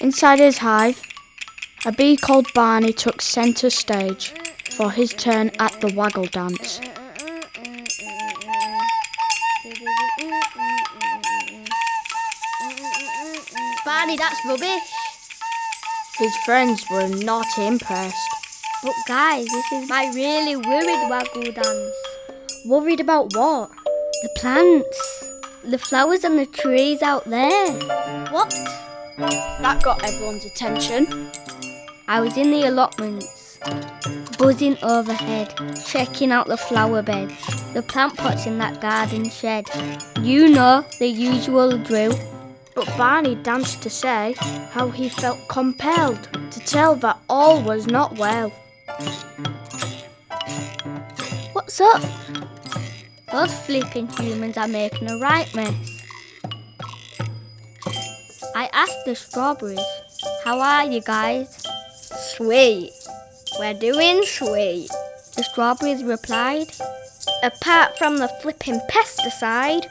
Inside his hive, a bee called Barney took centre stage for his turn at the waggle dance. Barney, that's rubbish. His friends were not impressed. But guys, this is my really worried waggle dance. Worried about what? The plants. The flowers and the trees out there. What? That got everyone's attention. I was in the allotments, buzzing overhead, checking out the flower beds, the plant pots in that garden shed. You know, the usual drill. But Barney danced to say how he felt compelled to tell that all was not well. What's up? Those flipping humans are making a right mess. I asked the strawberries, how are you guys? Sweet. We're doing sweet. The strawberries replied, Apart from the flipping pesticide.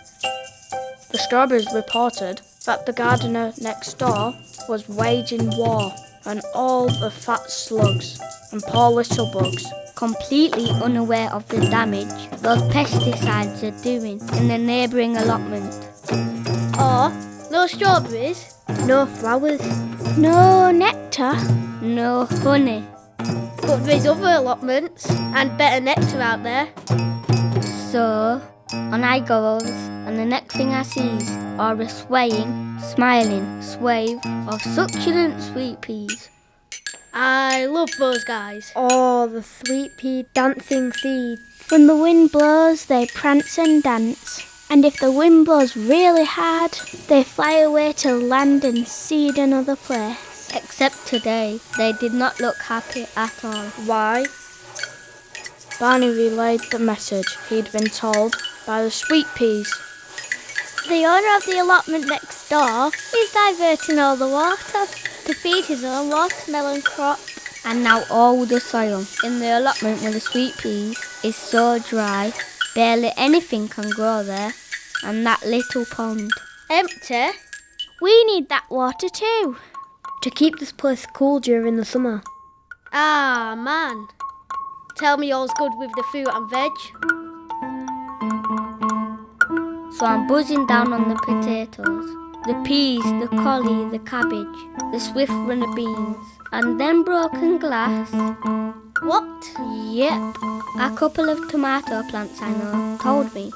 The strawberries reported that the gardener next door was waging war on all the fat slugs and poor little bugs, completely unaware of the damage those pesticides are doing in the neighbouring allotment. Or no strawberries, no flowers, No nectar, no honey. but there's other allotments and better nectar out there. So, on I goes, and the next thing I sees are a swaying, smiling swathe of succulent sweet peas. I love those guys. Oh, the sweet pea dancing seeds. When the wind blows, they prance and dance. And if the wind blows really hard, they fly away to land and seed another place. Except today, they did not look happy at all. Why? Barney relayed the message he'd been told by the sweet peas. The owner of the allotment next door is diverting all the water to feed his own watermelon crop. And now all the soil in the allotment with the sweet peas is so dry, barely anything can grow there. And that little pond. Empty? We need that water too. To keep this place cool during the summer. Ah, man. Tell me all's good with the fruit and veg. So I'm buzzing down on the potatoes, the peas, the collie, the cabbage, the swift runner beans, and then broken glass. What? Yep, a couple of tomato plants I know told me.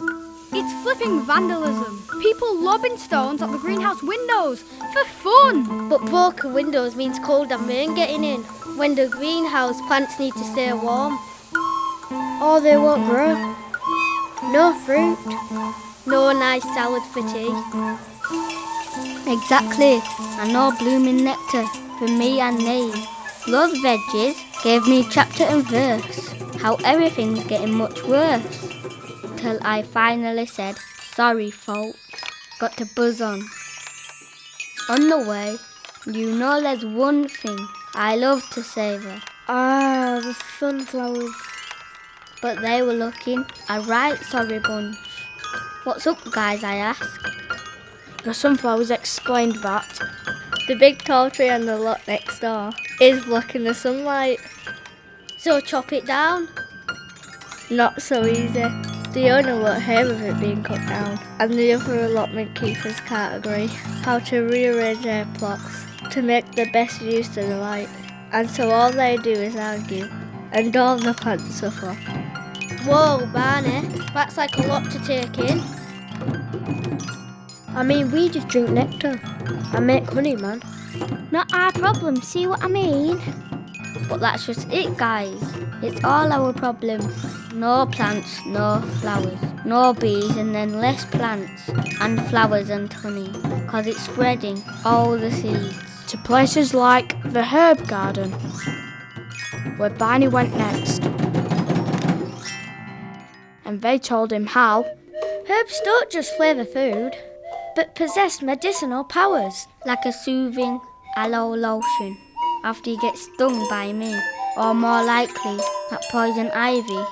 It's flipping vandalism. People lobbing stones at the greenhouse windows for fun. But broken windows means cold and rain getting in, when the greenhouse plants need to stay warm. Or they won't grow. No fruit. No nice salad for tea. Exactly, and no blooming nectar for me and Nate. Those veggies gave me chapter and verse, how everything's getting much worse. Till I finally said, sorry folks, got to buzz on. On the way, you know there's one thing I love to savour. Ah, the sunflowers. But they were looking a right sorry bunch. What's up guys, I asked. The sunflowers explained that The big tall tree on the lot next door is blocking the sunlight. So chop it down. Not so easy. The owner won't hear of it being cut down, and the other allotment keepers can't agree how to rearrange their plots to make the best use of the light. And so all they do is argue, and all the plants suffer. Whoa, Barney, that's like a lot to take in. I mean, we just drink nectar and make honey, man. Not our problem, see what I mean? But that's just it guys. It's all our problem. No plants, no flowers, no bees and then less plants and flowers and honey. Cause it's spreading all the seeds. to places like the herb garden, where Barney went next. And they told him how Herbs don't just flavour food, but possess medicinal powers. like a soothing aloe lotion after you get stung by me. Or more likely, that poison ivy.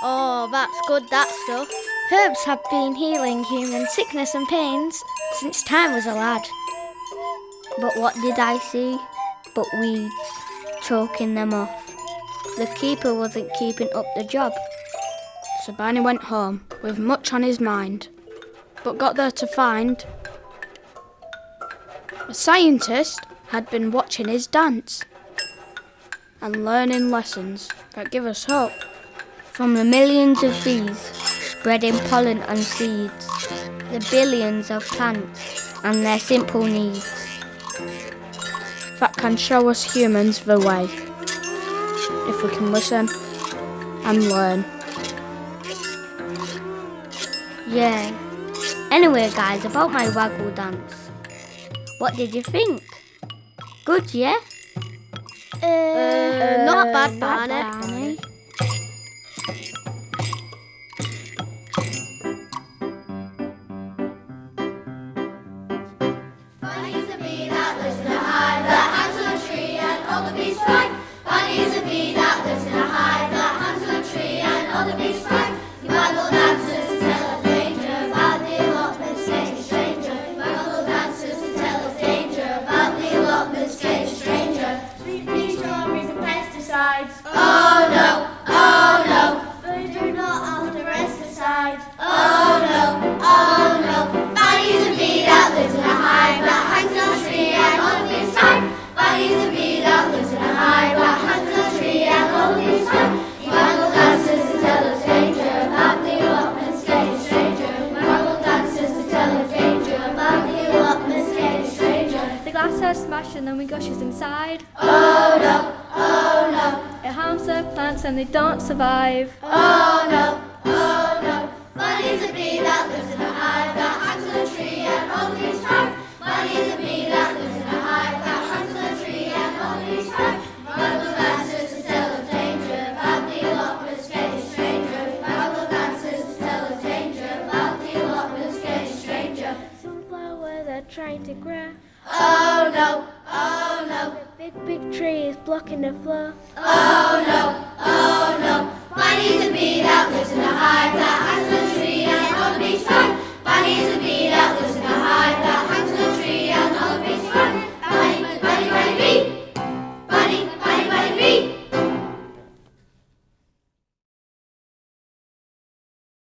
Oh, that's good, that stuff. Herbs have been healing human sickness and pains since time was a lad. But what did I see? But weeds, choking them off. The keeper wasn't keeping up the job. So Barney went home with much on his mind, but got there to find a scientist had been watching his dance and learning lessons that give us hope. From the millions of bees spreading pollen and seeds, the billions of plants and their simple needs, that can show us humans the way, if we can listen and learn. Yeah. Anyway guys, about my waggle dance. What did you think? Good, yeah? Not bad, Barney. Barney's a bee that lives in a hive that hangs on a tree and all the bees thrive. Barney's a bee that lives in a hive that hangs on a tree and all the bees thrive. He waggle dances to tell of danger about the allotment, strange stranger. He waggle dances to tell of danger about the allotment, strange stranger. Sweet peas, strawberries and pesticides. Oh no, oh no. They do not after pesticides. Oh no, oh no. Barney's a bee that lives in a hive that hangs on a tree and all the bees thrive. Barney's a bee that lives in a hive that hangs on a tree and all the bees thrive. He waggle dances to tell of danger about the allotment, strange stranger. He waggle dances to tell of danger about the allotment, strange stranger. The glass has smashed and then we gushes inside. Oh no, oh no. It harms the plants and they don't survive. Oh no, oh no. Barney's a bee that lives in a hive that hangs on a tree and all the bees thrive. Barney's a bee that lives in a hive that hangs on a tree and all the bees thrive. Waggle dances to tell of danger about the allotment, strange stranger. Waggle dances to tell of danger about the allotment, strange stranger. Sunflowers are trying to grow. Oh no, oh no. The big tree is blocking the flow. Oh no, oh no. Barney's a bee that lives in a hive that hangs on a tree and all the bees thrive. Barney's a bee that lives in a